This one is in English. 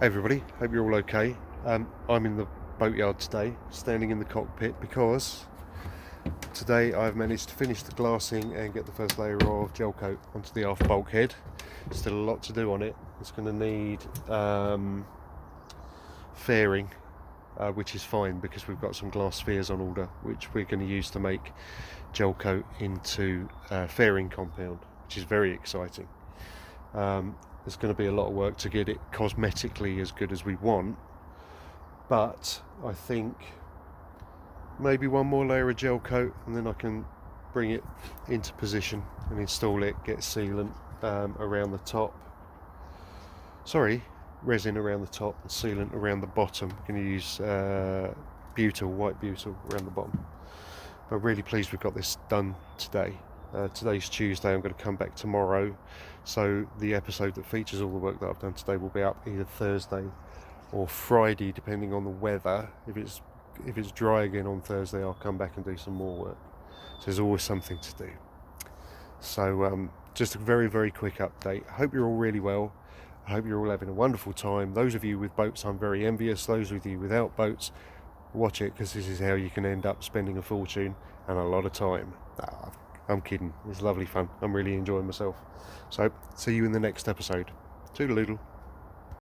Hey everybody, hope you're all okay. I'm in the boatyard today, standing in the cockpit because today I've managed to finish the glassing and get the first layer of gel coat onto the aft bulkhead. Still a lot to do on it. It's going to need fairing, which is fine because we've got some glass spheres on order, which we're going to use to make gel coat into fairing compound, which is very exciting. There's going to be a lot of work to get it cosmetically as good as we want, but I think maybe one more layer of gel coat and then I can bring it into position and install it, get sealant around the top, resin around the top and sealant around the bottom. I'm going to use white butyl around the bottom. But really pleased we've got this done today. Today's Tuesday. I'm going to come back tomorrow, so the episode that features all the work that I've done today will be up either Thursday or Friday, depending on the weather. If it's dry again on Thursday, I'll come back and do some more work. So there's always something to do. So just a very, very quick update. I hope you're all really well. I hope you're all having a wonderful time. Those of you with boats, I'm very envious. Those of you without boats, watch it, because this is how you can end up spending a fortune and a lot of time. I'm kidding. It's lovely fun. I'm really enjoying myself. So see you in the next episode. Toodaloo.